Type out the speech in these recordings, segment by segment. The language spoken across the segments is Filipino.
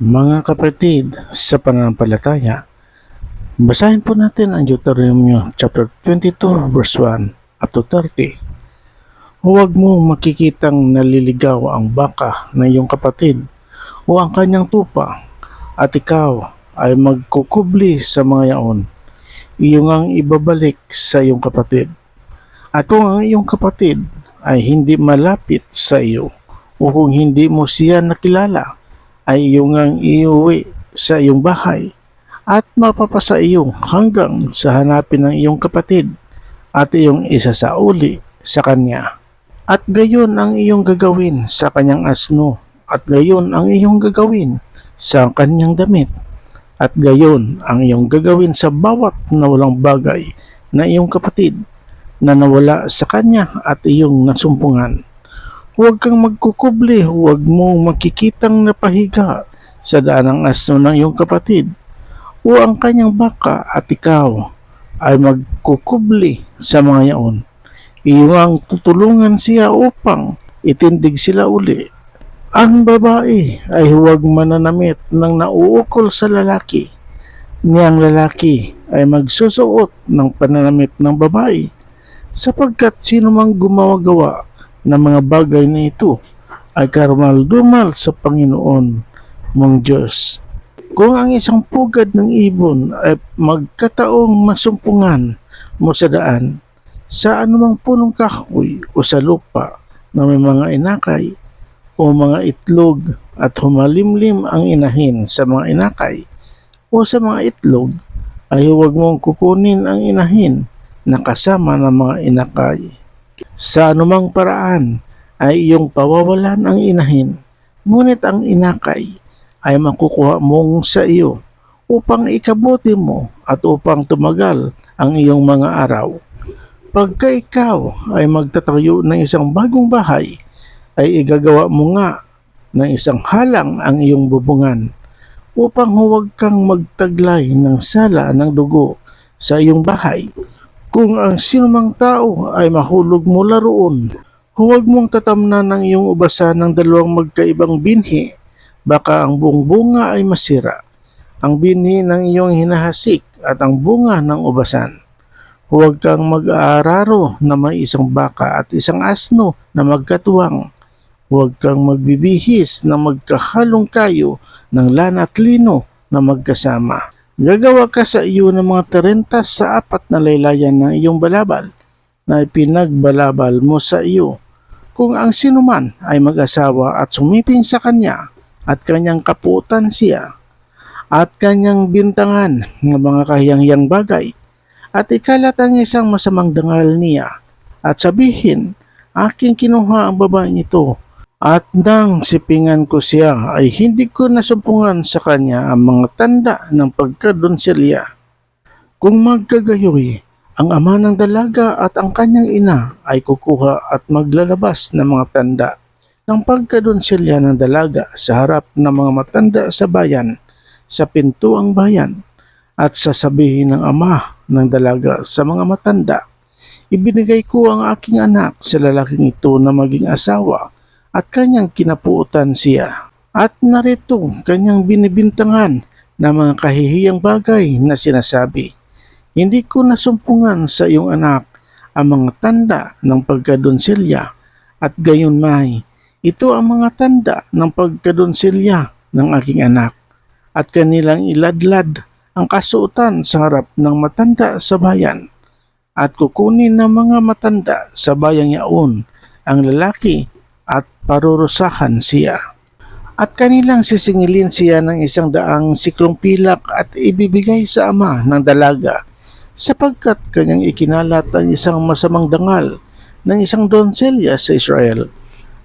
Mga kapatid sa pananampalataya, basahin po natin ang Deuteronomy chapter 22 verse 1 up to 30. Huwag mo makikitang naliligaw ang baka ng iyong kapatid o ang kanyang tupa at ikaw ay magkukubli sa mga yaon. Iyong ang ibabalik sa iyong kapatid. At kung ang iyong kapatid ay hindi malapit sa iyo o kung hindi mo siya nakilala, ay iyong ang iuwi sa iyong bahay at mapapasa iyo hanggang sa hanapin ng iyong kapatid at iyong isasauli sa kanya. At gayon ang iyong gagawin sa kanyang asno, at gayon ang iyong gagawin sa kanyang damit, at gayon ang iyong gagawin sa bawat nawalang bagay na iyong kapatid na nawala sa kanya at iyong nasumpungan. Huwag kang magkukubli, huwag mong makikitang napahiga sa daan ng asno ng iyong kapatid o ang kanyang baka at ikaw ay magkukubli sa mga yaon. Iyong tutulungan siya upang itindig sila uli. Ang babae ay huwag mananamit ng nauukol sa lalaki. Niyang lalaki ay magsusuot ng pananamit ng babae, sapagkat sino mang gumawa-gawa ng mga bagay na ito ay karumal-dumal sa Panginoon mong Diyos. Kung ang isang pugad ng ibon ay magkataong masumpungan mo sa daan, sa anumang punong kahoy o sa lupa na may mga inakay o mga itlog at humalimlim ang inahin sa mga inakay o sa mga itlog, ay huwag mong kukunin ang inahin na kasama ng mga inakay. Sa anumang paraan ay iyong pawawalan ang inahin, ngunit ang inakay ay makukuha mong sa iyo upang ikabuti mo at upang tumagal ang iyong mga araw. Pagka ikaw ay magtatayo ng isang bagong bahay, ay igagawa mo nga ng isang halang ang iyong bubungan upang huwag kang magtaglay ng sala ng dugo sa iyong bahay. Kung ang sinumang tao ay mahulog mula roon, huwag mong tatamnan ng iyong ubasan ng dalawang magkaibang binhi, baka ang buong bunga ay masira, ang binhi ng iyong hinahasik at ang bunga ng ubasan. Huwag kang mag-aararo na may isang baka at isang asno na magkatuwang. Huwag kang magbibihis na magkahalong kayo ng lana at lino na magkasama. Gagawa ka sa iyo ng mga 30 sa 4 na laylayan ng iyong balabal na ipinagbalabal mo sa iyo. Kung ang sinuman ay mag-asawa at sumiping sa kanya at kanyang kaputan siya at kanyang bintangan ng mga kahiyanghiyang bagay at ikalat ang isang masamang dangal niya at sabihin, aking kinuha ang babaeng ito at nang sipingan ko siya ay hindi ko nasumpungan sa kanya ang mga tanda ng pagkadonselya. Kung magkagayoy, ang ama ng dalaga at ang kanyang ina ay kukuha at maglalabas ng mga tanda ng pagkadonselya ng dalaga sa harap ng mga matanda sa bayan, sa pintuang bayan, at sasabihin ng ama ng dalaga sa mga matanda, ibinigay ko ang aking anak sa lalaking ito na maging asawa at kanyang kinapuutan siya. At narito kanyang binibintangan na mga kahihiyang bagay na sinasabi, hindi ko nasumpungan sa iyong anak ang mga tanda ng pagkadonselya, at gayon may, ito ang mga tanda ng pagkadonselya ng aking anak, at kanilang iladlad ang kasuotan sa harap ng matanda sa bayan, at kukunin ng mga matanda sa bayang yaon ang lalaki at parurusahan siya. At kanilang sisingilin siya ng 100 siklong pilak at ibibigay sa ama ng dalaga, sapagkat kanyang ikinalat ang isang masamang dangal ng isang donselya sa Israel,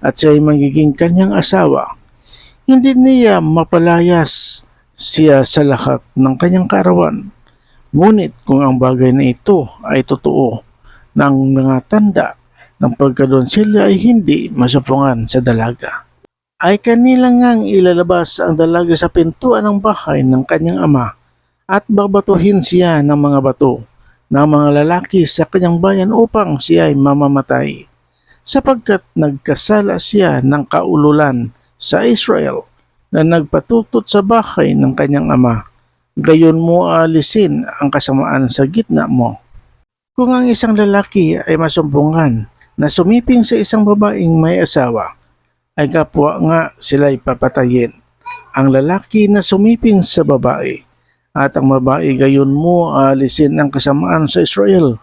at siya ay magiging kanyang asawa. Hindi niya mapalayas siya sa lahat ng kanyang kaarawan. Ngunit kung ang bagay na ito ay totoo, ng mga tanda ng pagkadonselya ay hindi masumpungan sa dalaga, ay kanilang ngang ilalabas ang dalaga sa pintuan ng bahay ng kanyang ama at babatuhin siya ng mga bato ng mga lalaki sa kanyang bayan upang siya ay mamamatay, sapagkat nagkasala siya ng kaululan sa Israel na nagpatutot sa bahay ng kanyang ama. Gayon mo aalisin ang kasamaan sa gitna mo. Kung ang isang lalaki ay masumbungan na sumiping sa isang babaeng may asawa, ay kapwa nga sila'y papatayin. Ang lalaki na sumiping sa babae at ang babae gayon mo aalisin ang kasamaan sa Israel.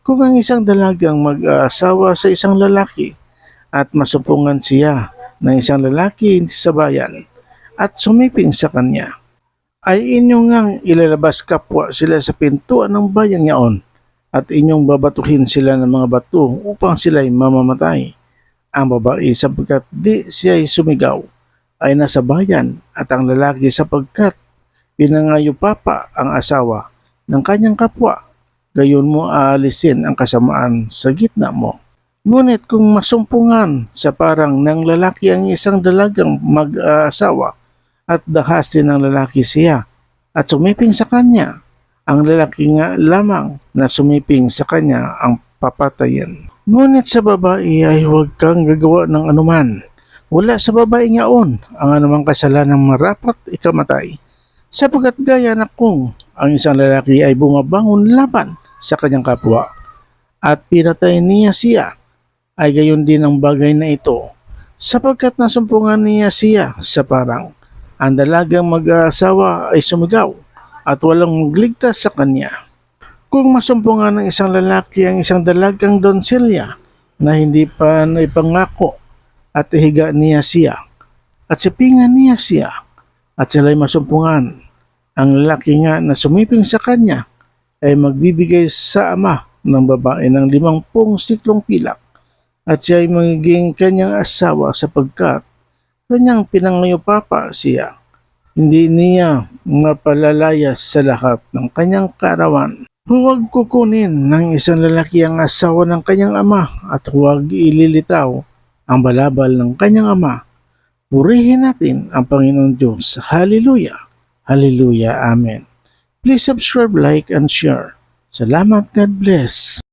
Kung ang isang dalagang mag-aasawa sa isang lalaki at masumpungan siya ng isang lalaki sa bayan at sumiping sa kanya, ay inyong ngang ilalabas kapwa sila sa pintuan ng bayang yaon at inyong babatuhin sila ng mga bato upang sila'y mamamatay. Ang babae sapagkat di siya'y sumigaw ay nasa bayan at ang lalaki sapagkat pinangayupapa ang asawa ng kanyang kapwa. Gayon mo aalisin ang kasamaan sa gitna mo. Ngunit kung masumpungan sa parang ng lalaki ang isang dalagang mag-asawa at dahasin ng lalaki siya at sumiping sa kanya, ang lalaki nga lamang na sumiping sa kanya ang papatayin. Ngunit sa babae ay huwag kang gagawa ng anuman. Wala sa babae ngaon ang anumang kasalanan marapat ikamatay. Sapagkat gaya na kung ang isang lalaki ay bumabangon laban sa kanyang kapwa at pinatay niya siya, ay gayon din ang bagay na ito. Sapagkat nasumpungan niya siya sa parang, ang dalagang mag-aasawa ay sumigaw at walang magligtas sa kanya. Kung masumpungan ng isang lalaki ang isang dalagang donselya na hindi pa naipangako at ihiga niya siya at sipingan niya siya at sila'y masumpungan, ang lalaki nga na sumiping sa kanya ay magbibigay sa ama ng babae ng 50 siklong pilak at siya ay magiging kanyang asawa sapagkat kanyang pinangayupapa siya. Hindi niya mapalalaya sa lahat ng kanyang kaarawan. Huwag kukunin ng isang lalaki ang asawa ng kanyang ama at huwag ililitaw ang balabal ng kanyang ama. Purihin natin ang Panginoon Diyos. Hallelujah! Hallelujah! Amen. Please subscribe, like, and share. Salamat. God bless.